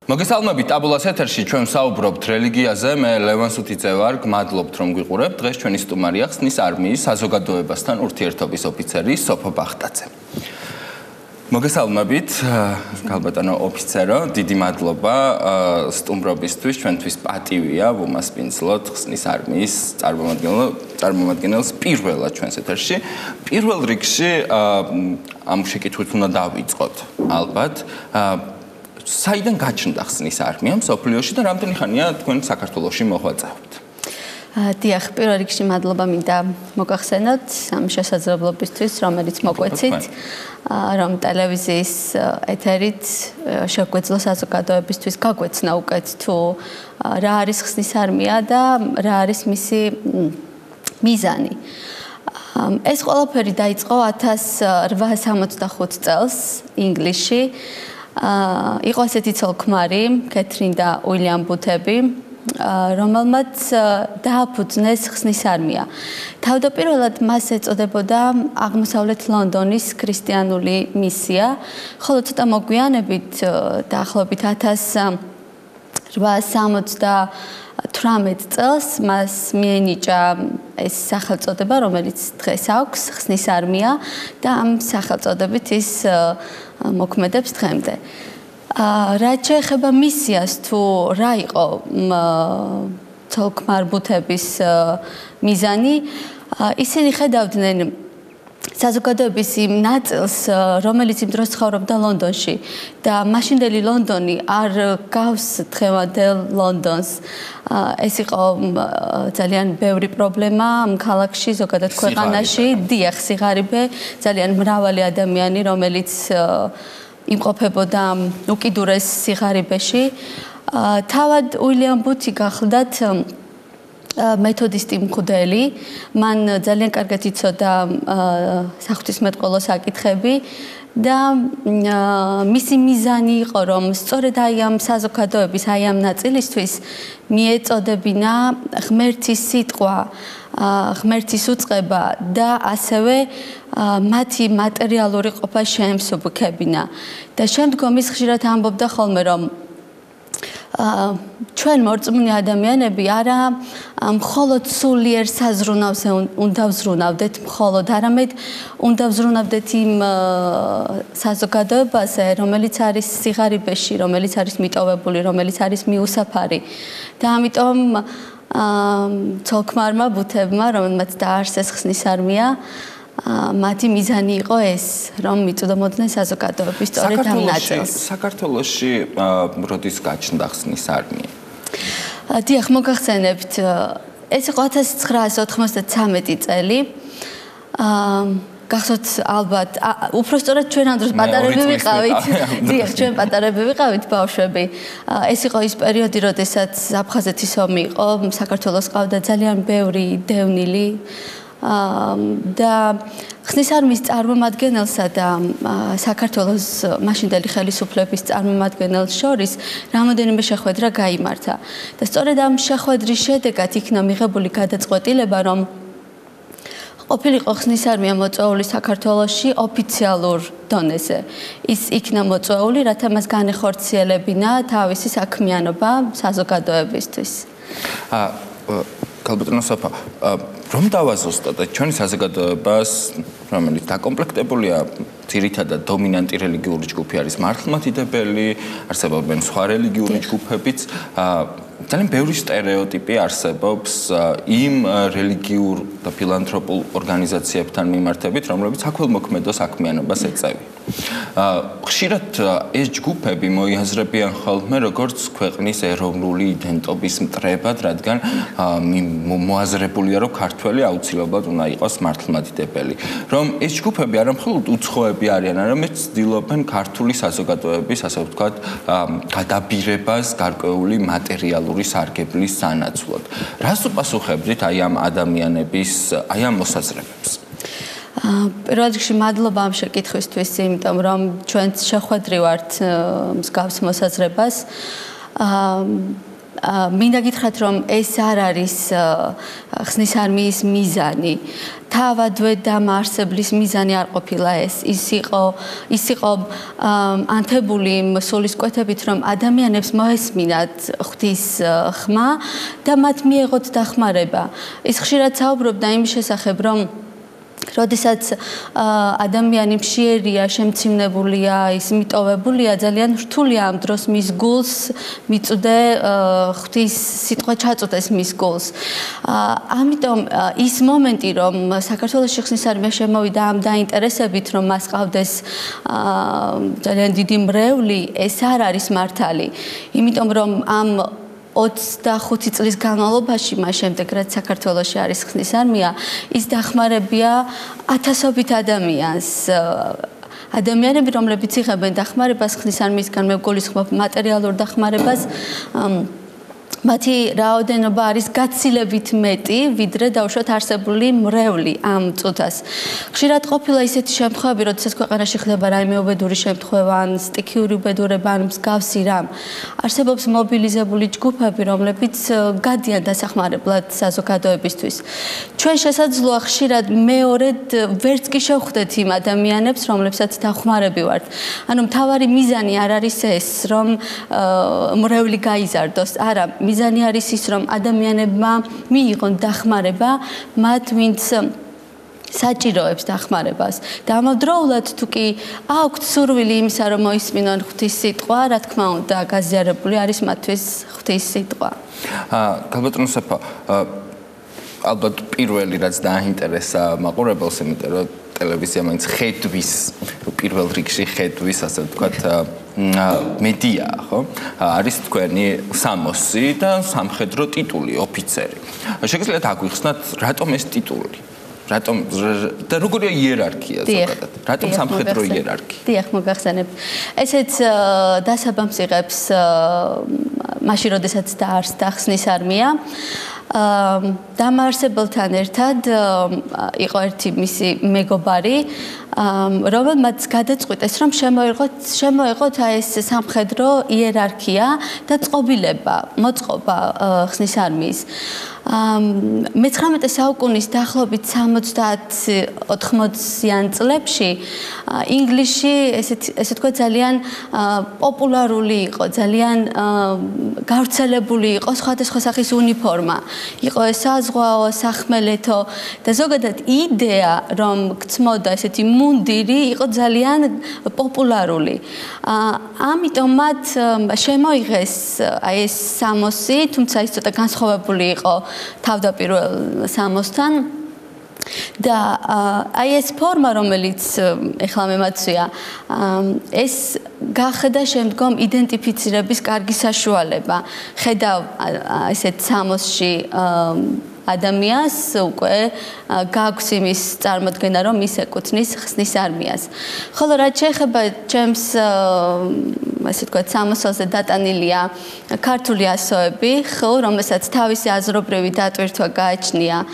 მოგესალმებით ტაბულას ეთერში ჩვენ საუბრობთ რელიგიაზე მე ლევან სუთიძე ვარ გმადლობთ რომ გვიყურებთ დღეს ჩვენი სტუმარია ხსნის არმიის საზოგადოებასთან ურთიერთობის ოფიცერი სოფო ბახტაძე მოგესალმებით გალბატონო ოფიცერო დიდი მადლობა სტუმრობისთვის ჩვენთვის პატივია ვუმასპინძლოთ ხსნის არმიის წარმომადგენელს პირველად ჩვენს ეთერში პირველ რიგში ამ შეკითხვით უნდა დავიწყოთ ალბათ საიდან გაჩნდა ხსნის არმია მსოფლიოში და რამდენი ხანია თქვენ საქართველოში მოღვაწეობთ? დიახ, პირველ რიგში მადლობა მინდა მოგახსენოთ ამ შესაძლებლობისთვის, რომელიც მოგვეცით, რომ ტელევიზიის ეთერით შეგვეძლო საზოგადოებისთვის გაგვეცნა უკეთ თუ რა არის ხსნის არმია და რა არის მისი მიზანი. ეს ყველაფერი დაიწყო 1865 წელს ინგლისში. იყო ასეთი ცოლ-ქმარი, კეთრინ და უილიამ ბუთები, რომელმაც დააფუძნეს ხსნის არმია. თავდაპირველად მას ეწოდებოდა აღმოსავლეთ ლონდონის ქრისტიანული მისია, ხოლო ცოტა მოგვიანებით დაახლოებით 1878 წელს მას მიენიჭა ეს სახელწოდება, რომელიც დღეს აქვს ხსნის არმია და ამ სახელწოდებით ის მოქმედებს დღემდე. რაც შეეხება მისიას თუ რა იყო ცოლ-ქმარ ბუთების მიზანი, ისინი ხედავდნენ საზოგადოების იმ ნაწილს, რომელიც იმ დროს ცხოვრობდა ლონდონში და მაშინდელი ლონდონი არ გავს დღევანდელ ლონდონს. ეს იყო ძალიან ბევრი პრობლემა ამ ქალაქში, ზოგადად ქვეყანაში, დიახ, სიღარიბე, ძალიან მრავალი ადამიანი, რომელიც იმყოფებოდა უკიდურეს სიღარიბეში. თავად უილიამ ბუთი გახლდათ მეთოდისტი მღვდელი, მან ძალიან კარგად იცოდა საღვთისმეტყველო საკითხები და მისი მიზანი იყო, რომ სწორედ აი ამ საზოგადოების, აი ამ ნაწილისთვის მიეწოდებინა ღმერთის სიტყვა, ღმერთის უწყება და ასევე მათი მატერიალური ყოფა შეემსუბუქებინა. და შემდგომ ის ხშირად ამბობდა ხოლმე, რომ ჩვენ მორწმუნე ადამიანები არა მხოლოდ სულიერ საზრუნავზე უნდა ვზრუნავდეთ მხოლოდ, არამედ უნდა ვზრუნავდეთ იმ საზოგადოებაზე, რომელიც არის სიღარიბეში, რომელიც არის მიტოვებული, რომელიც არის მიუსაფარი. და ამიტომ ცოლ-ქმარმა ბუთებმა, რომელმაც დააარსეს ხსნის არმია, მათი მიზანი იყო ეს, რომ მიწვდომოდნენ საზოგადოების სწორედ ამ ნაწილს. საქართველოში როდის გაჩნდა ხსნის არმია? დიახ, მოგახსენებთ, ეს იყო 1993 წელი. გახსოვთ ალბათ, უფრო სწორად ჩვენ ამ დროს პატარები ვიყავით. დიახ, ჩვენ პატარები ვიყავით, ბავშვები. ეს იყო ის პერიოდი, როდესაც აფხაზეთის ომი იყო, საქართველოს ყავდა ძალიან ბევრი დევნილი. და ხსნის არმიის წარმომადგენელსა და საქართველოს მაშინდელი ხელისუფლების წარმომადგენელს შორის რამოდენიმე შეხვედრა გაიმართა. და სწორედ ამ შეხვედრის შედეგად იქნა მიღებული გადაწყვეტილება, რომ ყოფილიყო ხსნის არმია მოწვეული საქართველოში ოფიციალურ დონეზე. ის იქნა მოწვეული, რათა მას განეხორციელებინა თავისი საქმიანობა საზოგადოებისთვის. გალბატონო სოფო, რომ დავაზუსტოთ ჩვენი საზოგადოებას, რომელიც დაკომპლექტებულია ძირითადად დომინანტი რელიგიური ჯგუფი არის მართლმადიდებელი, არსებობენ სხვა რელიგიური ჯგუფებიც, ძალიან ბევრი სტერეოტიპი არსებობს იმ რელიგიურ და ფილანთროპულ ორგანიზაციებთან მიმართებით, რომლებიც საქველმოქმედო საქმიანობას ეწევიან. ხშირად ეს ჯგუფები მოიაზრებიან ხოლმე როგორც ქვეყნის ეროვნული იდენტობის მტრებად, რადგან მოაზრებულია, რომ ქართველი აუცილებლად უნდა იყოს მართლმადიდებელი. რომ ეს ჯგუფები არამხოლოდ უცხოები არიან, არამედ ცდილობენ ქართული საზოგადოების, ასე ვთქვათ, გადაბირებას გარკვეული მატერიალური სარგებლის სანაცვლოდ. რას უპასუხებდით აი ამ ადამიანების, აი ამ მოსაზრებებს? პირველ რიგში მადლობა ამ შეკითხვისთვის, იმიტომ რომ ჩვენც შეხვედრივართ მსგავს მოსაზრებას. მინდა გითხრათ რომ ეს არ არის ხსნის არმიის მიზანი. თავადვე დამაარსებლის მიზანი არ ყოფილა ეს. ის იყო ანთებული იმ სულისკვეთებით რომ ადამიანებს მოესმინათ ღვთის ხმა და მათ მიეღოთ დახმარება. ის ხშირად საუბრობდა იმის შესახებ რომ როდესაც ადამიანი მშიერია, შემცინებულია, ის მიტოვებულია, ძალიან რთულია ამ დროს მის გულს მიწვდე ღვთის სიტყვა ჩაწვდეს მის გულს. ამიტომ ის მომენტი, რომ საქართველოში ხსნის არმია შემოვიდა ამ დაინტერესებით, რომ მას ყავდეს ძალიან დიდი მრევლი, ეს არ არის მართალი. იმიტომ რომ ამ 25 წლის განმავლობაში მას შემდეგ რაც საქართველოში არის ხსნის არმია, ის დახმარებია ათასობით ადამიანს. ადამიანები, რომლებიც იღებენ დახმარებას ხსნის არმიისგან, მე გულისხმობ მატერიალურ დახმარებას, მათი რაოდენობა არის გაცილებით მეტი, ვიდრე დაუშვათ არსებული მრევლი ამ წუთას. ხშირად ყოფილა ისეთი შემთხვევები, როდესაც ქვეყანაში ხდება რაიმე უბედური შემთხვევა, ან სტიქიური უბედურება, ან მსგავსი რამ. არსებობს მობილიზებული ჯგუფები, რომლებიც გადიან დასახმარებლად საზოგადოებისთვის. ჩვენ შესაძლოა ხშირად მეორედ ვერც კი შევხვდეთ იმ ადამიანებს, რომლებსაც დახმარები ვართ. ანუ მთავარი მიზანი არ არის ეს, რომ მრევლი გაიზარდოს, არა, მიზანი არის ის, რომ ადამიანებმა მიიღონ დახმარება, მათ ვინც საჭიროებს დახმარებას. და ამავდროულად თუ კი აქვთ სურვილი იმისა, რომ მოისმინონ ღვთის სიტყვა, რა თქმა უნდა, გაზიარებული არის მათთვის ღვთის სიტყვა. გალბატონო საფა, ალბათ პირველი რაც დაინტერესა მაყურებელს, იმიტომ რომ ტელევიზია მაინც ხედვის, პირველ რიგში ხედვის, ასე ვთქვათ, მედია, ხო? არის თქვენი სამოსი და სამხედრო ტიტული, ოფიცერი. შეგიძლიათ აგვიხსნათ, რატომ ეს ტიტული? რატომ და როგორია იერარქია ზოგადად? რატომ სამხედრო იერარქია? დიახ, მოგახსენებ. ესეც დასაბამს იღებს მაშინ, როდესაც დაარსდა ხსნის არმია. დამაარსებელთან ერთად იყო ერთი მისი მეგობარი, რომელმაც გადაწყვიტეს, რომ შემოეღოთ ეს სამხედრო იერარქია და წყობილება, მოწყობა ხსნის არმიის. მე-19 საუკუნის დაახლოებით 70-80-იან წლებში ინგლისში ესე თქვა ძალიან პოპულარული იყო, ძალიან გავრცელებული იყო სხვადასხვა სახის უნიფორმა. იყო ეს საზღვაო, სახმელეთო და ზოგადად იდეა, რომ გწმოდა ესეთი მუნდირი იყო ძალიან პოპულარული. ამიტომ მათ შემოიღეს აი ეს სამოსი, თუმცა ის ცოტა განსხვავებული იყო თავდაპირველ სამოსთან. და აი ეს ფორმა, რომელიც ეხლა მემაცვია, ეს გახდა შემდგომ იდენტიფიცირების კარგი საშუალება. ხედავ ესეთ სამოსში ადამიანს უკვე გაქვს იმის წარმოდგენა, რომ ის ეკუთვნის ხსნის არმიას. ხოლო რაც შეეხება ჩემს ასე ვთქვათ, სამოსელზე დატანილია ქართული ასოები, ხო, რომელსაც თავისი აზრობრივი დატვირთვა გააჩნია.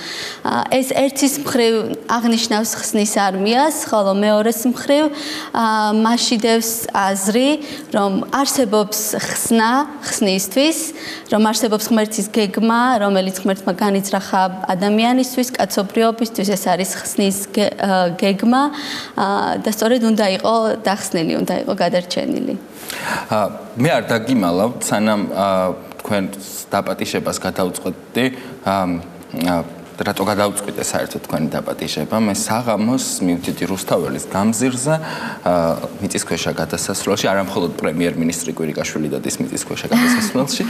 ეს ერთის მხრივ აღნიშნავს ხსნის არმიას, ხოლო მეორეს მხრივ მასშიდევს აზრი, რომ არსებობს ხსნა ხსნისთვის, რომ არსებობს ღმერთის გეგმა, რომელიც ღმერთმა განიძრახა ადამიანისთვის, კაცობრიობისთვის, ეს არის ხსნის გეგმა და სწორედ უნდა იყო დახსნილი, უნდა იყო გადარჩენილი. მე არ დაგიმალავ, სანამ თქვენ დაპატიშებას გადავწყვეტდი, რატო გადავწყვიტე საერთოდ თქვენი დაპატიშება, მე საღამოს მივდიდი რუსთაველის გამზირზე, მიწისქვეშა გადასასვლელში, არა მხოლოდ პრემიერ-მინისტრი კვირიკაშვილი დადის მიწისქვეშა გადასასვლელში,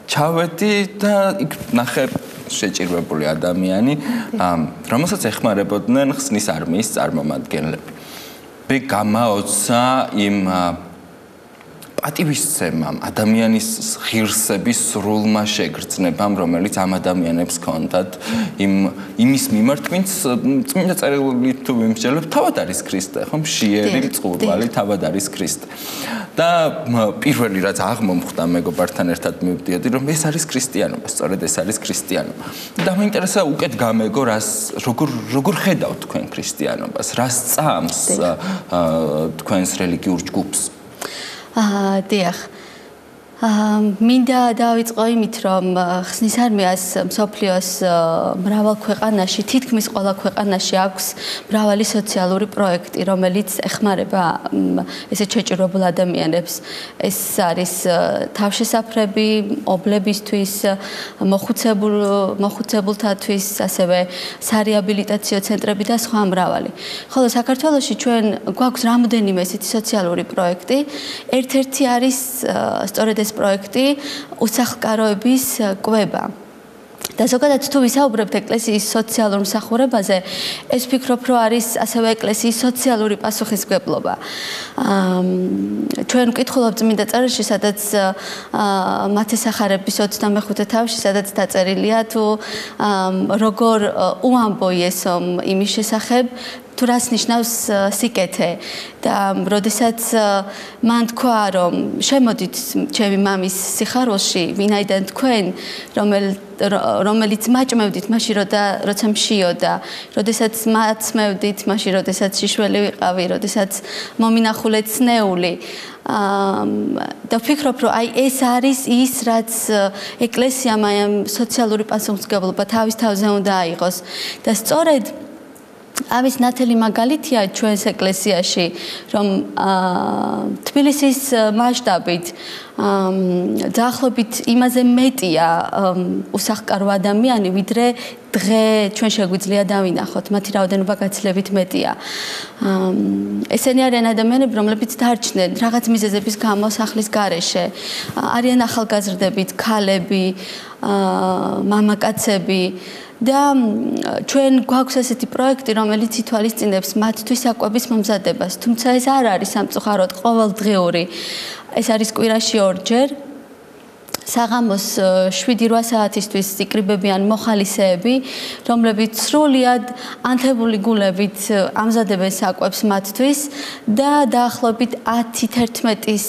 ჩავედი და იქ ნახე შეჭირვებული ადამიანი, რომელსაც ეხმარებოდნენ ხსნის არმიის წარმომადგენლები. მე გამაოცა იმ პატივისცემამ, ადამიანის ღირსების სრულმა შეგრძნებამ, რომელიც ამ ადამიანებს ჰქონდათ იმის მიმართ, ვინც წმინდა წერილით თუ ვიმსჯელებ, თავად არის ქრისტე, ხო? მშიერი, მწყურვალი, თავად არის ქრისტე. და პირველი რაც აღმომხვდა მეგობართან ერთად მივდიოდი, რომ ეს არის ქრისტიანობა, სწორედ ეს არის ქრისტიანობა. და მაინტერესა უკეთ გამეგო, როგორ ხედავთ თქვენ ქრისტიანობას, რა სწამს თქვენს რელიგიურ ჯგუფს? დიახ. მინდა დავიწყო იმით, რომ ხსნის არმიას მსოფლიოს მრავალ ქვეყანაში, თითქმის ყველა ქვეყანაში აქვს მრავალი სოციალური პროექტი, რომელიც ეხმარება ესე შეჭირებულ ადამიანებს. ეს არის თავშესაფრები, ობლებისთვის, მოხუცებულთათვის, ასევე სარეაბილიტაციო ცენტრები და სხვა მრავალი. ხოლო საქართველოში ჩვენ გვაქვს რამოდენიმე ესეთი სოციალური პროექტი. ერთ-ერთი არის სწორედ ეს პროექტი უსახლკაროების კვება. და ზოგადად თუ ვისაუბრებთ ეკლესიის სოციალურ მსახურებაზე, ეს ვფიქრობ, რომ არის ასევე ეკლესიის სოციალური პასუხისმგებლობა. ჩვენ ვკითხულობთ წმინდა წერილში, სადაც მათესახარების 25 თავში, სადაც დაწერილია თუ როგორ უამბო იესომ იმის შესახებ, თუ რას ნიშნავს სიკეთე და როდესაც მან თქვა რომ შემოდით ჩემი მამის სიხარულში ვინაიდან თქვენ რომელიც მაჭმევდით მაშინ როცა მშიოდა როდესაც მაცმევდით მაშინ როდესაც შიშველი ვიყავი როდესაც მომინახულეთ წნეული და ვფიქრობ რომ აი ეს არის ის რაც ეკლესიამ აი ამ სოციალური პასუხისმგებლობა თავის თავზე უნდა აიღოს და სწორედ ამის ნათელი მაგალითია ჩვენს ეკლესიაში, რომ თბილისის მასშტაბით დაახლოებით იმაზე მეტია უსახლკარო ადამიანი, ვიდრე დღე ჩვენ შეგვიძლია დავინახოთ, მათი რაოდენობა გაცილებით მეტია. ესენი არიან ადამიანები, რომლებიც დარჩნენ რაღაც მიზეზების გამო სახლის გარეშე. არიან ახალგაზრდები, ქალები, მამაკაცები და ჩვენ გვაქვს ესეთი პროექტი, რომელიც ითვალისწინებს მათთვის საკვების მომზადებას, თუმცა ეს არ არის სამწუხაროდ ყოველდღიური. ეს არის კვირაში 2 ჯერ. საღამოს 7-8 საათისთვის იკრიბებიან მოხალისეები, რომლებიც სრულიად ანთებული გულებით ამზადებენ საკვებს მათთვის და დაახლოებით 10-11-ის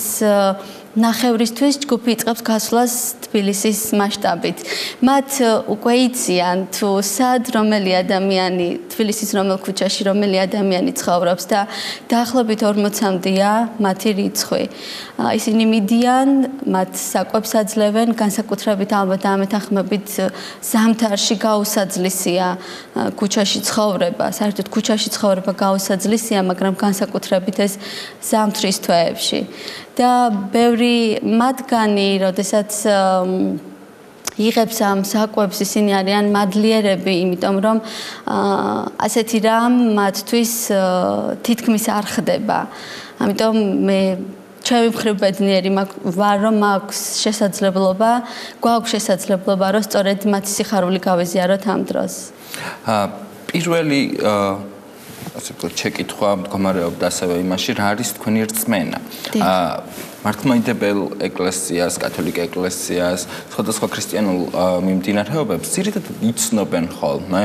ნახევრისთვის ჯგუფი იწყებს გასვლას თბილისის მასშტაბით. მათ უკვე იციან თუ სად რომელი ადამიანი თბილისის რომელ ქუჩაში რომელი ადამიანი ცხოვრობს და დაახლოებით 40-მდეა მათი რიცხვი. ისინი მიდიან, მათ საკვებს აძლევენ, განსაკუთრებით ალბათ ამეთანხმებით ზამთარში გაუსაძლისია ქუჩაში ცხოვრება. საერთოდ ქუჩაში ცხოვრება გაუსაძლისია, მაგრამ განსაკუთრებით ეს ზამთრის თვეებში. და ბევრი მათგანი, როდესაც იღებს ამ საკვებს, ისინი არიან მადლიერები, იმიტომ რომ ასეთი რამ მათთვის თითქმის არ ხდება. ამიტომ მე ჩემი მხრივ ბედნიერი ვარ, რომ მაქვს შესაძლებლობა, გვაქვს შესაძლებლობა, რომ სწორედ მათი სიხარული გავეზიაროთ ამ დროს. პირველი ასე ვთქვათ, შეკითხვა მდგომარეობდა ასევე იმაში, რა არის თქვენი რწმენა. მართლმადიდებელ ეკლესიას, კათოლიკ ეკლესიას, სხვადასხვა ქრისტიანულ მიმდინარეობებს ძირითადად იცნობენ ხოლმე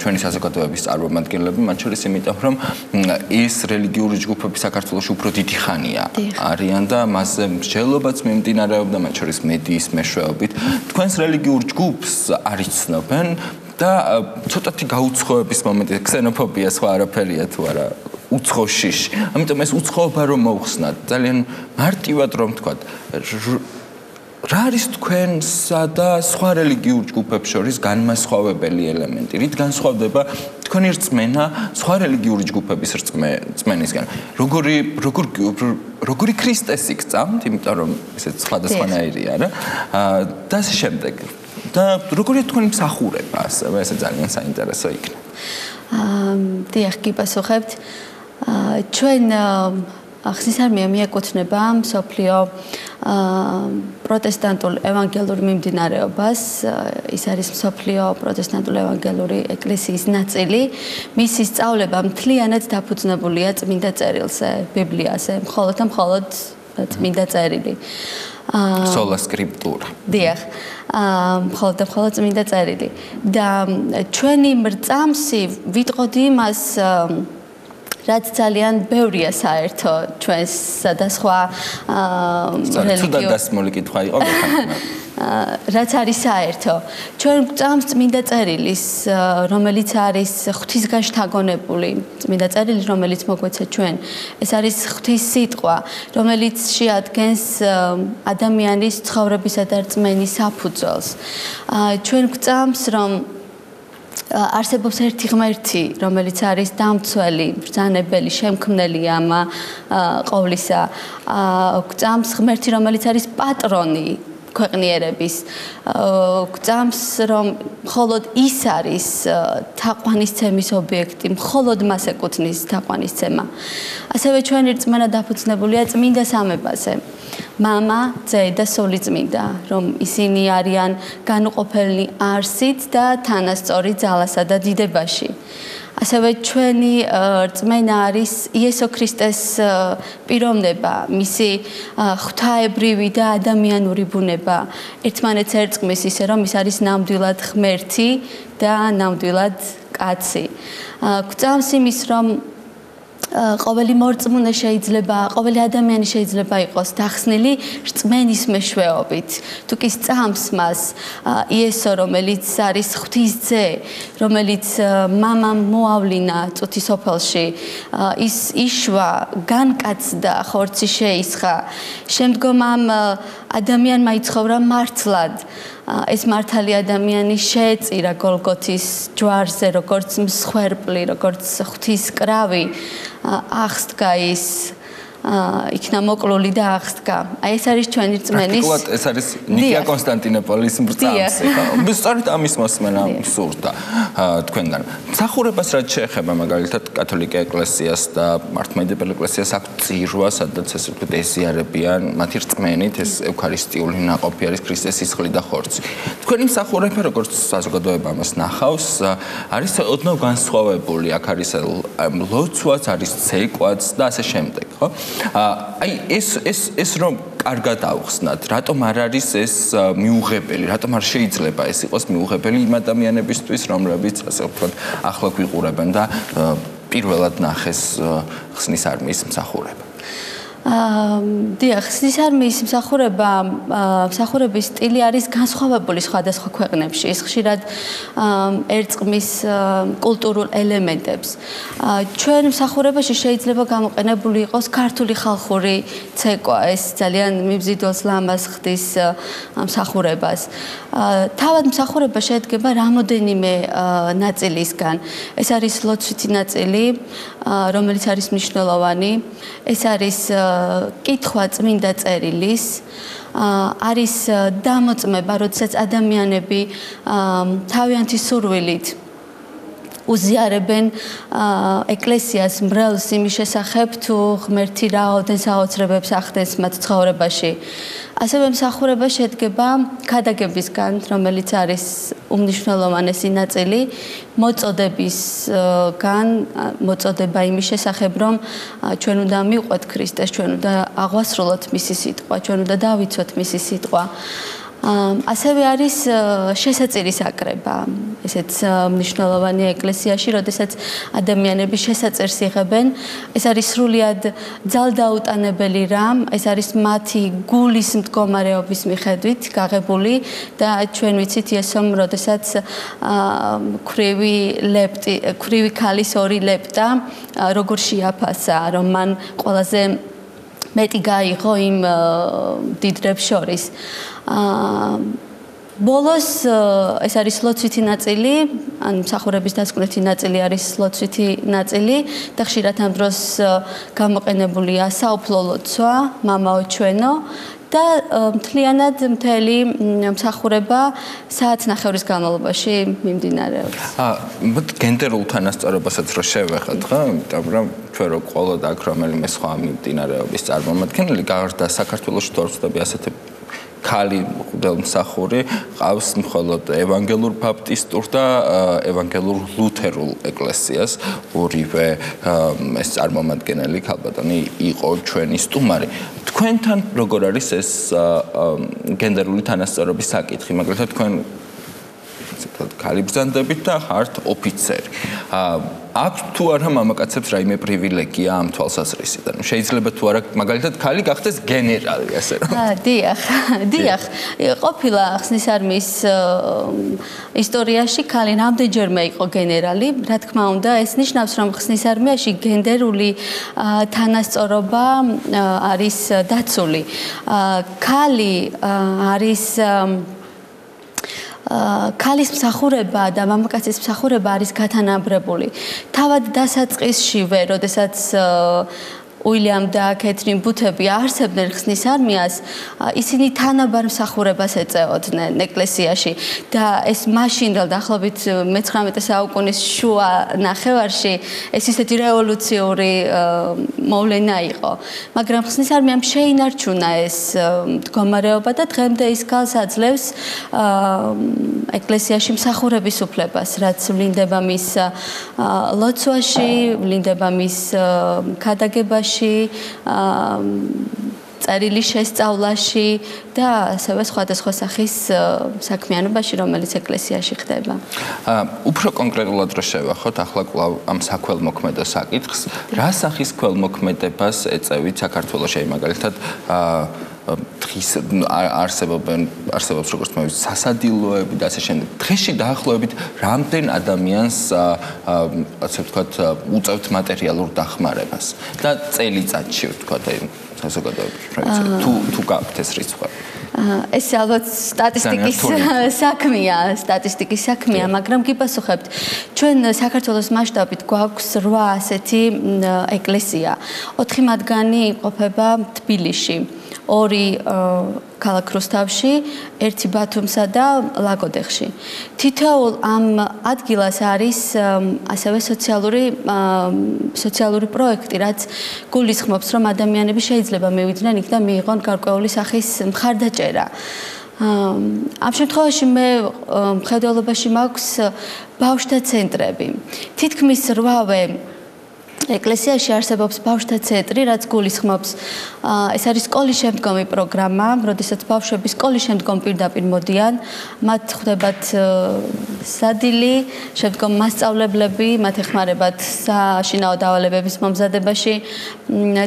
ჩვენი საზოგადოების წარმომადგენლები, მათ შორის იმიტომ, რომ ეს რელიგიური ჯგუფები საქართველოში უფრო დიდი ხანია არიან და მასზე მსჯელობაც მიმდინარეობდა, მათ შორის მედიის მეშვეობით. თქვენს რელიგიურ ჯგუფს არ იცნობენ და ცოტათი გაუცხოების მომენტი, ქსენოფობია სხვა არაფერია თუ არა, უცხოშიში. ამიტომ ეს უცხოობა რომ მოხსნათ, ძალიან მარტივად რომ ვთქვათ, რა არის თქვენსა და სხვა რელიგიურ ჯგუფებს შორის განმასხვავებელი ელემენტი? რით განსხვავდება თქვენი რწმენა სხვა რელიგიური ჯგუფების რწმენისგან? როგორი ქრისტესი გწამთ, იმიტომ რომ ესეც სხვადასხვანაირია რა. და ასე შემდეგ. და როგორია თქვენი მსახურება ასევე, ესე ძალიან საინტერესო იქნება. დიახ, გიპასუხებთ. ჩვენ ხსნის არმია მიეკუთვნება მსოფლიო პროტესტანტულ ევანგელურ მიმდინარეობას. ის არის მსოფლიო პროტესტანტული ევანგელური ეკლესიის ნაწილი. მისი სწავლება მთლიანად დაფუძნებულია წმინდა წერილზე, ბიბლიაზე, მხოლოდ და მხოლოდ წმინდა წერილი. sola scriptura. დიახ. მხოლოდ და მხოლოდ წმინდა წერილი. და ჩვენი მრწამსი ვიტყოდი იმას რაც ძალიან ბევრია საერთო ჩვენსა და სხვა რელიგიურ დასმული კითხვა იყო რაც არის საერთო ჩვენ გვწამს წმინდა წერილის რომელიც არის ღვთისგან შთაგონებული წმინდა წერილი რომელიც მოგვეცა ჩვენ ეს არის ღვთის სიტყვა რომელიც შეადგენს ადამიანის ცხოვრებისა და რწმენის საფუძველს ჩვენ გვწამს რომ არსებობს ერთი ღმერთი რომელიც არის დამცველი ბრძანებელი შემქმნელი ამ ყოვლისა გვწამს ღმერთი რომელიც არის პატრონი ქვეყნიერების გვწამს რომ მხოლოდ ის არის თაყვანისცემის ობიექტი მხოლოდ მას ეკუთვნის თაყვანისცემა ასევე ჩვენი რწმენა დაფუძნებულია წმინდა სამებაზე მამა ძე და სულიწმინდა რომ ისინი არიან განუყოფელი არსით და თანასწორი ძალასა და დიდებაში ასევე ჩვენი რწმენა არის იესო ქრისტეს პიროვნება, მისი ღვთაებრივი და ადამიანური ბუნება, ერთმანეთს ერწყმის ისე რომ ის არის ნამდვილად ღმერთი და ნამდვილად კაცი. გვწამს იმის რომ ყოველი მორწმუნე შეიძლება, ყოველი ადამიანი შეიძლება იყოს დახსნილი რწმენის მეშვეობით. თუ კი სწამს მას იესო, რომელიც არის ღვთის ძე, რომელიც მამამ მოავლინა წუთის სოფელში, ის იშვა, განკაცდა, ხორცი შეისხა. შემდგომ ამ ადამიანმა იცხოვრა მართლად. ეს მართალი ადამიანი შეეწირა გოლგოთის ჯვარზე, როგორც მსხვერპლი, როგორც ღვთისკრავი, აღსდგა ის იქნა მოკლული და აღსდგა. აი ეს არის ჩვენი რწმენის. პრაქტიკულად ეს არის ნიკია კონსტანტინოპოლის მრწამსი, ხო? სწორედ ამის მოსმენა სურდა თქვენგან. მსახურებას რაც შეეხება მაგალითად კათოლიკე ეკლესიას და მართლმადიდებელი ეკლესიას აქვს წირვა, სადაც ესე ვთქვით ეზიარებიან მათი რწმენით ეს ევქარისტიული ნაყოფი არის ქრისტეს სისხლი და ხორცი. თქვენი მსახურება როგორც საზოგადოება ამას ნახავს, არის ოდნავ განსხვავებული. აქ არის ლოცვაც, არის ცეკვაც და ასე შემდეგ, ხო? აი ეს რომ კარგად ავხსნათ, რატომ არ არის ეს მიუღებელი, რატომ არ შეიძლება ეს იყოს მიუღებელი იმ ადამიანებისთვის, რომლებიც ასე ვთქვათ, ახლა გვიყურებენ და პირველად ნახეს ხსნის არმიის მსახურება. დიახ, ხსნის არმიის მსახურების სტილი არის განსხვავებული სხვადასხვა ქვეყნებში. ის ხშირად ერწყმის კულტურულ ელემენტებს. ჩვენ მსახურებაში შეიძლება გამოყენებული იყოს ქართული ხალხური ცეკვა. ეს ძალიან მიბზიდველს ლამაზ ხდის მსახურებას. თავად მსახურება შედგება რამოდენიმე ნაწილისგან. ეს არის ლოცვითი ნაწილი, რომელიც არის მნიშვნელოვანი. ეს არის კითხვა წმინდა წერილის, არის დამოწმება, როდესაც ადამიანები თავიანთი სურვილით უზიარებენ ეკლესიას მრევლს იმის შესახებ, თუ ღმერთი რაოდენ საოცრებებს ახდენს მათ ცხოვრებაში. ასევე მსახურება შედგება ქადაგებისგან, რომელიც არის უმნიშვნელოვანესი ნაწილი, მოწოდებისგან, მოწოდება იმის შესახებ, რომ ჩვენ უნდა მივყვეთ ქრისტეს, ჩვენ უნდა აღვასრულოთ მისი სიტყვა, ჩვენ უნდა დავიცვათ მისი სიტყვა. ასევე არის შესაწირის აკრება, ესეც მნიშვნელოვანია ეკლესიაში, როდესაც ადამიანები შესაწერს იღებენ, ეს არის სრულიად ძალდაუტანებელი რამ, ეს არის მათი გულის მდგომარეობის მიხედვით გაღებული და ჩვენ ვიცით იესომ, როდესაც ქვრივი ქალის ორი ლეპტა როგორ შეაფასა, რომ მან ყველაზე მეტი გაიღო იმ დიდრებს შორის. ბოლოს ეს არის ლოცვითი ნაწილი, ან მსახურების დასკვნითი ნაწილი არის ლოცვითი ნაწილი და ხშირად ამ დროს გამოყენებულია საუფლო ლოცვა, მამაო ჩვენო და მთლიანად მთელი მსახურება საათნახევრის განმავლობაში მიმდინარეობს. გენდერულ თანასწორობასაც რო შევეხოთ, ხო? იმიტომ რომ ჩვენ რო ყოლოდ აქ რომელიმე სხვა მიმდინარეობის წარმომადგენელი გარდა საქართველოში თუ არ ვცდები ასეთი ქალი მღვდელმსახური ყავს მხოლოდ ევანგელურ ბაპტისტურ და ევანგელურ ლუთერულ ეკლესიას ორივე ეს წარმომადგენელი ქალბატონი იყო ჩვენი სტუმარი. თქვენთან როგორ არის ეს გენდერული თანასწორობის საკითხი? მაგალითად თქვენ ქალი ბრძანდებით და ხართ ოფიცერი. აქვს თუ არა მამაკაცებს რაიმე პრივილეგია ამ თვალსაზრისიდან? შეიძლება თუ არა მაგალითად ქალი გახდეს გენერალი, ასე რომ. დიახ. ყოფილა ხსნის არმიის ისტორიაში ქალი რამდენჯერმე იყო გენერალი. რა თქმა უნდა, ეს ნიშნავს, რომ ხსნის არმიაში გენდერული თანასწორობა არის დაცული. ქალი არის ქალის მსახურება და მამაკაცის მსახურება არის გათანაბრებული. თავად დასაწყისშივე, როდესაც უილიამ და კეთრინ ბუთები არსებდნენ ხსნის არმიას, ისინი თანაბარ მსახურებას ეწეოდნენ ეკლესიაში და ეს მაშინ დაახლოებით მე-19 საუკუნის შუა ნახევარში ეს ისეთი რევოლუციური მოვლენა იყო. მაგრამ ხსნის არმიამ შეინარჩუნა ეს მდგომარეობა და დღემდე ის ქალს აძლევს ეკლესიაში მსახურების უფლებას, რაც ვლინდება მის ლოცვაში, ვლინდება მის ქადაგებაში, წერილის შესწავლაში და ასევე სხვადასხვა სახის საქმიანობაში, რომელიც ეკლესიაში ხდება. უფრო კონკრეტულად რო შევახოთ, ახლა კვლავ ამ საქველმოქმედო საკითხს, რა სახის ქველმოქმედებას ეწევით საქართველოში, მაგალითად დღის არსებობს როგორც მოვიცი სასადილოები და ასე შემდეგ. დღეში დაახლოებით რამდენ ადამიანს ასე ვთქვათ უწევთ მატერიალურ დახმარებას და წელიწადში ვთქვათ აი საზოგადოებრივ პროექტებში თუ გაქვთ ეს რიცხვი? ეს ალბათ სტატისტიკის საქმეა, მაგრამ გიპასუხებთ. ჩვენ საქართველოს მასშტაბით გვაქვს 8 ასეთი ეკლესია. 4 მათგანი იმყოფება თბილისში. 2 ქალაქ რუსთავში, 1 ბათუმსა და ლაგოდეხში. თითოეულ ამ ადგილას არის ასევე სოციალური პროექტი, რაც გულისხმობს, რომ ადამიანები შეიძლება მივიდნენ იქ და მიიღონ გარკვეული სახის მხარდაჭერა. ამ შემთხვევაში მე მხედველობაში მაქვს ბავშვთა ცენტრები. თითქმის 8-ვე ეკლესიაში არსებობს ბავშვთა ცენტრი, რაც გულისხმობს, ეს არის სკოლის შემდგომი პროგრამა, როდესაც ბავშვები სკოლის შემდგომ პირდაპირ მოდიან, მათ ხვდებათ სადილი, შემდგომ მასწავლებლები, მათ ეხმარებათ საშინაო დავალებების მომზადებაში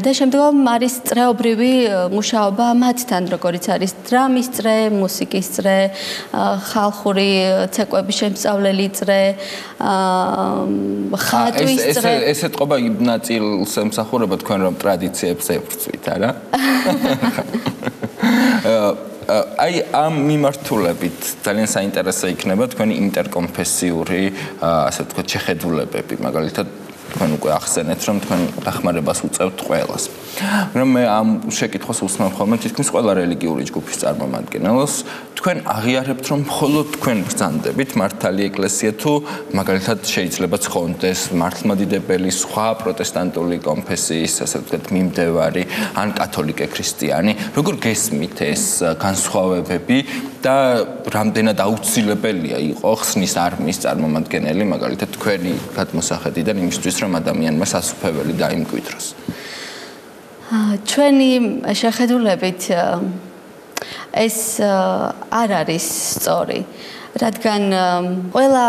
და შემდგომ არის წრეობრივი მუშაობა მათთან, როგორიც არის დრამის წრე, მუსიკის წრე, ხალხური ცეკვების შემსწავლელი წრე, ხატვის წრე. ეს ეთყობა ნაწილს ემსახურება თქვენ რომ ტრადიციებს ებრძვით, არა? აი ამ მიმართულებით ძალიან საინტერესო იქნება თქვენი ინტერკონფესიური, ასე ვთქვათ, შეხედულებები, მაგალითად თქვენ უკვე ახსენეთ, რომ თქვენ დახმარებას უწევთ ყველას. მაგრამ მე ამ შეკითხვას უსმენ ხოლმე თითქმის ყველა რელიგიური ჯგუფის წარმომადგენელს, თქვენ აღიარებთ, რომ მხოლოდ თქვენ ბრძანდებით მართალი ეკლესია თუ მაგალითად შეიძლება ცხონდეს მართლმადიდებელი, სხვა პროტესტანტული კონფესიის, ასე ვთქვათ, მიმდევარი ან კათოლიკე ქრისტიანი, როგორ გესმით ეს განსხვავებები და რამდენად აუცილებელია იყო ხსნის არმიის წარმომადგენელი, მაგალითად თქვენი გადმოსახედიდან იმისთვის, რომ ადამიანმა სასუფეველი დაიმკვიდროს. ჩვენი შეხედულებით ეს არ არის სწორი, რადგან ყველა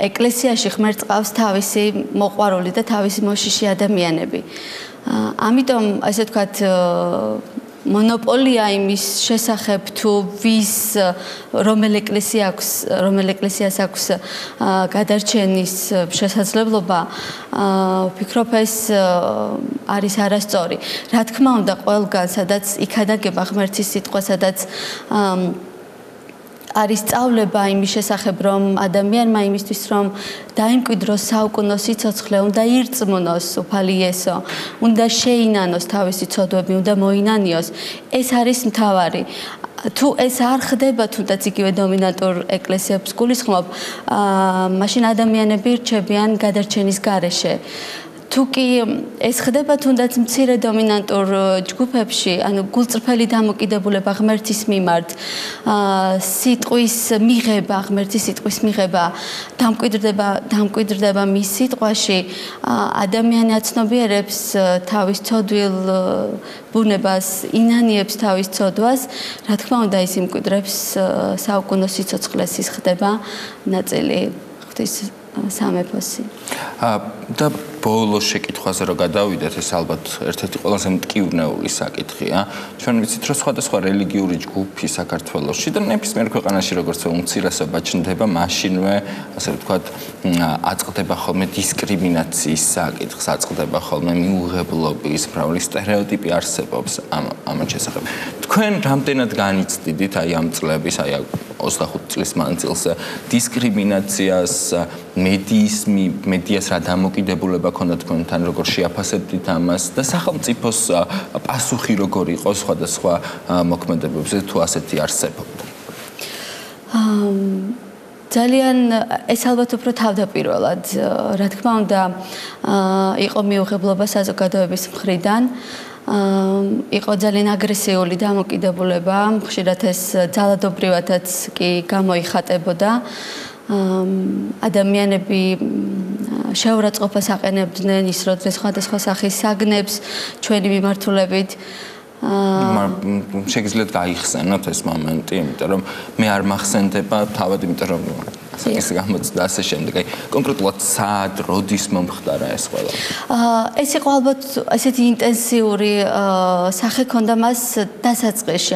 ეკლესიაში ღმერთს ყავს თავისი მოყვარული და თავისი მოშიში ადამიანები. ამიტომ ასე ვთქვათ, მონოპოლია იმის შესახებ თუ ვის რომელ ეკლესიას აქვს გადარჩენის შესაძლებლობა, ვფიქრობ ეს არის არასწორი. რა თქმა უნდა, ყველგან სადაც იქადაგება ღმერთის სიტყვა, სადაც არის სწავლება იმის შესახებ, რომ ადამიანმა იმისთვის, რომ დაიმკვიდროს საუკუნო სიცოცხლე, უნდა ირწმუნოს უფალი იესო, უნდა შეინანოს თავისი ცოდვები, უნდა მოინანიოს. ეს არის მთავარი. თუ ეს არ ხდება, თუნდაც იგივე დომინანტურ ეკლესიებს გულისხმობ, მაშინ ადამიანები რჩებიან გადარჩენის გარეშე. თუ კი ეს ხდება თუნდაც მცირე დომინანტურ ჯგუფებში, ანუ გულწრფელი დამოკიდებულება ღმერთის მიმართ, სიტყვის მიღება, ღმერთის სიტყვის მიღება, დამკვიდრდება მის სიტყვაში, ადამიანი აცნობიერებს თავის ცოდვილ ბუნებას, ინანიებს თავის ცოდვას, რა თქმა უნდა, ის იმკვიდრებს საუკუნო სიცოცხლეს, ის ხდება ნაწილი ღვთის სამეფოსი. და ბოლო შეკითხვაზე რო გადავიდეთ, ეს ალბათ ერთ-ერთი ყველაზე მტკივნეული საკითხია. ჩვენ ვიცით, რომ სხვადასხვა რელიგიური ჯგუფი საქართველოში და ნებისმიერ ქვეყანაში როგორც უმცირესობა ჩნდება, მაშინვე, ასე ვთქვათ, აწყდება ხოლმე დისკრიმინაციის საკითხს, აწყდება ხოლმე მიუღებლობის, მრავალი სტერეოტიპი არსებობს ამან შესახებ. თქვენ რამდენად განიცდიდით აი ამ წლების, აი 25 წლის მანძილზე დისკრიმინაციას, მედიას რა დამოკიდებულება ქონდა თქვენთან, როგორ შეაფასებდით ამას და სახელმწიფოს პასუხი როგორ იყო სხვადასხვა მოქმედებებზე თუ ასეთი არსებობდა? ძალიან ეს ალბათ უფრო თავდაპირველად, რა თქმა უნდა, იყო მიუღებლობა საზოგადოების მხრიდან. იყო ძალიან აგრესიული დამოკიდებულება, ხშირად ეს ძალადობრივადაც კი გამოიხატებოდა. ადამიანები შეურაცხყოფას აყენებდნენ, ისროდნენ სხვადასხვა სახის საგნებს ჩვენი მიმართულებით. შეგიძლიათ გაიხსენოთ ეს მომენტი, იმიტომ რომ მე არ მახსენდება თავად, იმიტომ რომ ეს გამოწდა ასე შემდეგ. აი კონკრეტულად სად, როდის მომხდარა ეს ყველა? ეს იყო ალბათ ესეთი ინტენსიური სახე ქონდა მას დასაწყისში,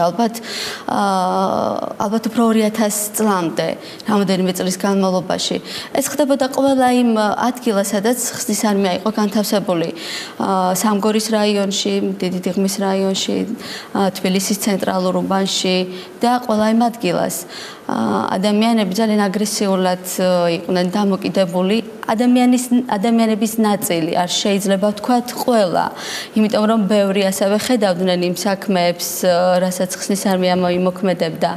ალბათ უფრო 2000 წლამდე, რამოდენიმე წლის განმავლობაში. ეს ხდებოდა ყველა იმ ადგილას, სადაც ხსნის არმია იყო განთავსებული. სამგორის რაიონში, დიდი დიღმის რაიონში, თბილისის ცენტრალურ უბანში და ყველა იმ ადგილას. ადამიანები ძალიან აგრესიულად იყვნენ დამოკიდებული. ადამიანების ნაწილი არ შეიძლება ვთქვათ ყველა, იმიტომ რომ ბევრი ასევე ხედავდნენ იმ საქმეებს, რასაც ხსნის არმია მოიმოქმედებდა.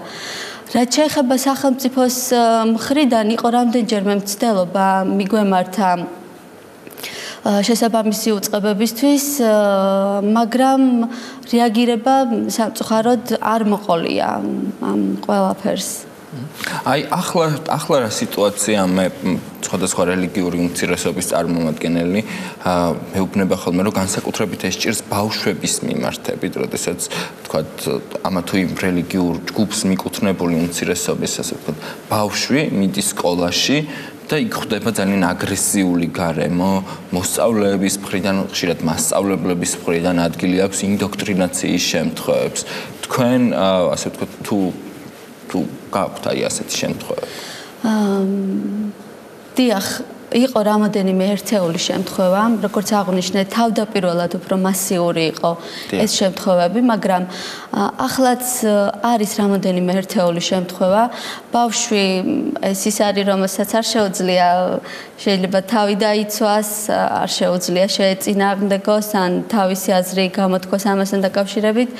რაც შეეხება სახელმწიფოს მხრიდან, იყო რამდენჯერმე მცდელობა მიგვემართა შესაბამისი უწყებებისთვის, მაგრამ რეაგირება სამწუხაროდ არ მოყოლია ამ ყველაფერს. აი ახლა რა სიტუაცია მე სხვადასხვა რელიგიური უმცირესობის წარმომადგენელი მეუბნება ხოლმე რომ განსაკუთრებით ეს ჭირს ბავშვების მიმართებით, როდესაც თქვათ ამა თუ იმ რელიგიურ ჯგუფს მიკუთვნებული უმცირესობის ასე ვთქვათ ბავშვი მიდის სკოლაში და იქ ხდება ძალიან აგრესიული გარემო, მოსწავლეების მხრიდან, ხშირად მასწავლებლების მხრიდან ადგილი აქვს ინდოქტრინაციის შემთხვევებს. თქვენ ასე ვთქვათ თუ გაქვთ აი ასეთი შემთხვევები? დიახ, იყო რამოდენიმე ერთეული შემთხვევა, როგორც აღვნიშნეთ, თავდაპირველად უფრო მასიური იყო ეს შემთხვევები, მაგრამ ახლაც არის რამოდენიმე ერთეული შემთხვევა. ბავშვი ეს ის არის, რომელსაც არ შეუძლია შეიძლება თავი დაიცვას, არ შეუძლია შეეწინააღმდეგოს ან თავისი აზრი გამოთქვას ამასთან დაკავშირებით.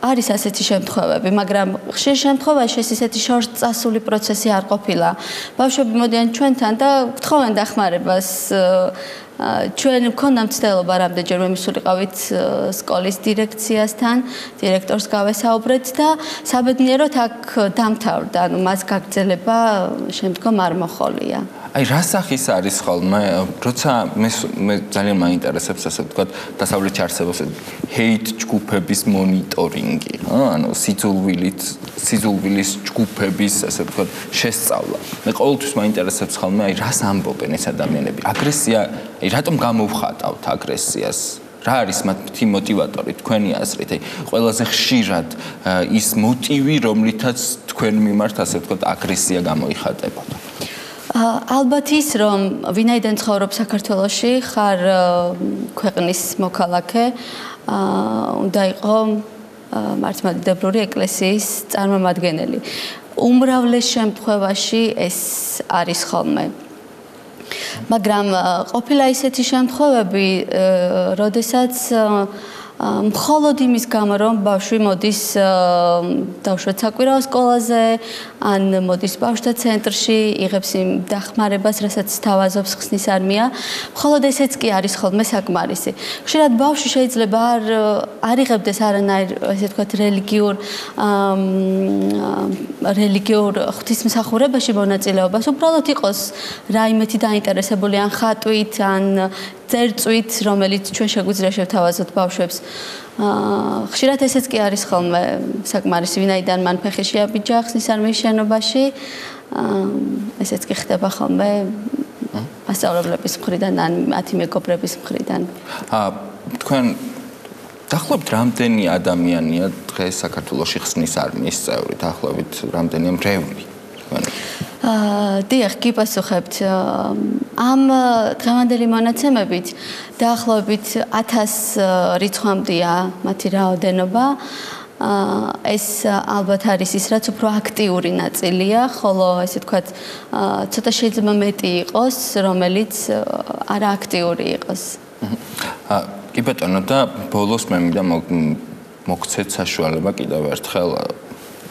არის ასეთი შემთხვევები, მაგრამ ხშირ შემთხვევაში ეს ისეთი შორწასული პროცესი არ ყოფილა. ბავშვები მოდიან ჩვენთან და გთხოვენ დახმარებას. ჩვენ მქონდა მცდელობა რამდენჯერმე მისულიყავით სკოლის დირექციასთან, დირექტორს გავესაუბრეთ და საბედნიეროდ აქ დამთავრდა, ანუ მას გაგრძელება შემდგომ არ მოხოლია. აი რა სახის არის ხოლმე, როცა მე ძალიან მაინტერესებს ასე ვთქვათ, დასავლეთში არსებობს hate ჯგუფების მონიტორინგი, ანუ სიძულვილის ჯგუფების ასე ვთქვათ შესწავლა. მე ყოველთვის მაინტერესებს ხოლმე, აი რას ამბობენ ეს ადამიანები? აგრესია, აი რატომ გამოვხატავთ აგრესიას? რა არის მათი მოტივატორი თქვენი აზრით? აი ყველაზე ხშირად ის მოტივი, რომლითაც თქვენ მიმართ ასე ვთქვათ აგრესია გამოიხატებოდა. ალბათ ის, რომ ვინაიდან ცხოვრობ საქართველოში, ხარ ქვეყნის მოქალაქე, უნდა იყო მართლმადიდებლური ეკლესიის წარმომადგენელი. უმრავლეს შემთხვევაში ეს არის ხოლმე. მაგრამ ყოფილა ისეთი შემთხვევები, როდესაც მხოლოდ იმის გამო რომ ბავშვი მოდის დავუშვათ საკვირაო სკოლაზე ან მოდის ბავშვთა ცენტრში იღებს იმ დახმარებას რასაც თავაზობს ხსნის არმია მხოლოდ ესეც კი არის ხოლმე საკმარისი ხშირად ბავშვი შეიძლება არ იღებდეს არანაირ ესე ვთქვათ რელიგიურ ღვთისმსახურებაში მონაწილეობას უბრალოდ იყოს რაიმეთი დაინტერესებული ან ხატვით ან წერწვით რომელიც ჩვენ შეგვიძლია შევთავაზოთ ბავშვებს ხშირად ესეც კი არის ხოლმე საკმარისი ვინაიდან მან ფეხი შეაბიჯა ხსნის არმიის შენობაში ესეც კი ხდება ხოლმე მასწავლებლების მხრიდან ან მათი მეგობრების მხრიდან თქვენ დაახლოებით რამდენი ადამიანია დღეს საქართველოში ხსნის არმიის წევრი დაახლოებით რამდენია მრევლი თქვენ დიახ, გიპასუხებთ. ამ დღევანდელი მონაცემებით დაახლოებით 1000 რიცხვამდეა მათი რაოდენობა. ეს ალბათ არის ის, რაც უფრო აქტიური ნაწილია, ხოლო ესე ვთქვათ, ცოტა შეიძლება მეტი იყოს, რომელიც არააქტიური იყოს. კი ბატონო და ბოლოს მე მინდა მოგცეთ საშუალება კიდევ ერთხელ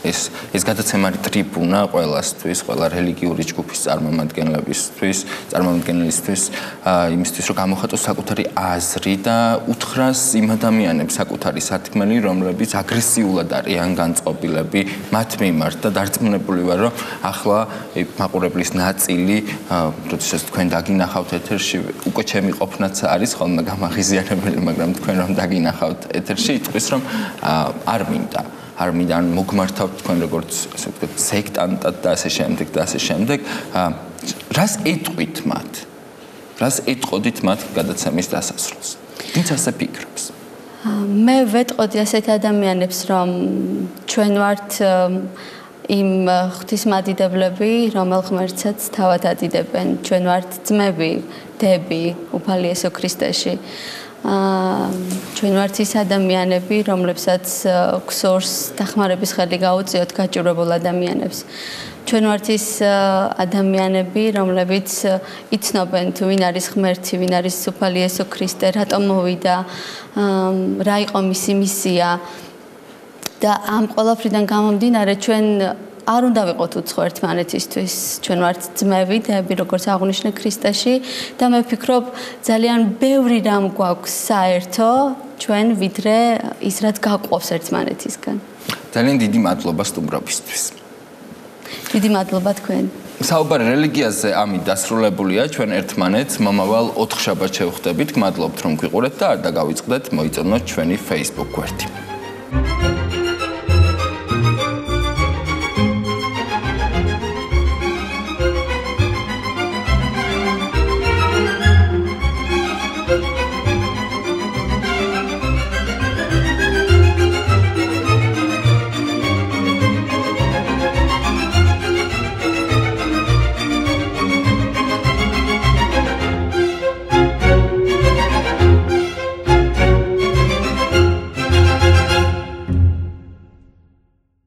ეს გადაცემარი ტრიბუნა ყველასთვის, ყველა რელიგიური ჯგუფის წარმომადგენლისთვის, იმისთვის რომ გამოხატოს საკუთარი აზრი და უთხრას იმ ადამიანებს საკუთარი სათქმელი, რომლებიც აგრესიულად არიან განწყობილები მათ მიმართ და დარწმუნებული ვარ, რომ ახლა მაყურებლის ნაწილი, როდესაც თქვენ დაგინახავთ ეთერში, უკვე ჩემი ყოფნაც არის ხოლმე გამაღიზიანებელი, მაგრამ თქვენ რომ დაგინახავთ ეთერში, იტყვის რომ არ მინდა არ მინდა მოგმართავთ თქვენ როგორც ასე ვთქვათ სექტანტად და ასე შემდეგ რას ეტყვით მათ რას ეტყოდით მათ გადაცემის დასასრულს ვინც ასე ფიქრობს მე ვეტყოდი ასეთ ადამიანებს რომ ჩვენ ვართ იმ ღვთისმადიდებლები რომელ ღმერთსაც თავად ადიდებენ ჩვენ ვართ ძმები დები უფალი იესო ქრისტეში ჩვენ ვართ ის ადამიანები, რომლებსაც ქსორს დახმარების ხელი გაუწიოთ გაჭირვებულ ადამიანებს. ჩვენ ვართ ის ადამიანები, რომლებიც იცნობენ თუ ვინ არის ღმერთი, ვინ არის უფალი იესო ქრისტე, რატომ მოვიდა, რა იყო მისი მისია და ამ ყველაფრიდან გამომდინარე ჩვენ არ უნდა ვიყოთ უცხო ერთმანეთისთვის. ჩვენ ვართ ძმები, დები, როგორც აღნიშნე ქრისტეში და მე ვფიქრობ, ძალიან ბევრი რამ გვაქვს საერთო ჩვენ ვიდრე ის რაც გაგვყავს ერთმანეთისგან. ძალიან დიდი მადლობა სტუმრობისთვის. დიდი მადლობა თქვენ. საუბარი რელიგიაზე ამით დასრულებულია ჩვენ ერთმანეთს მომავალ 4 შაბათს შევხვდებით. გმადლობთ რომ გვიყურეთ და არ დაგავიწყდეთ მოიწონოთ ჩვენი Facebook გვერდი.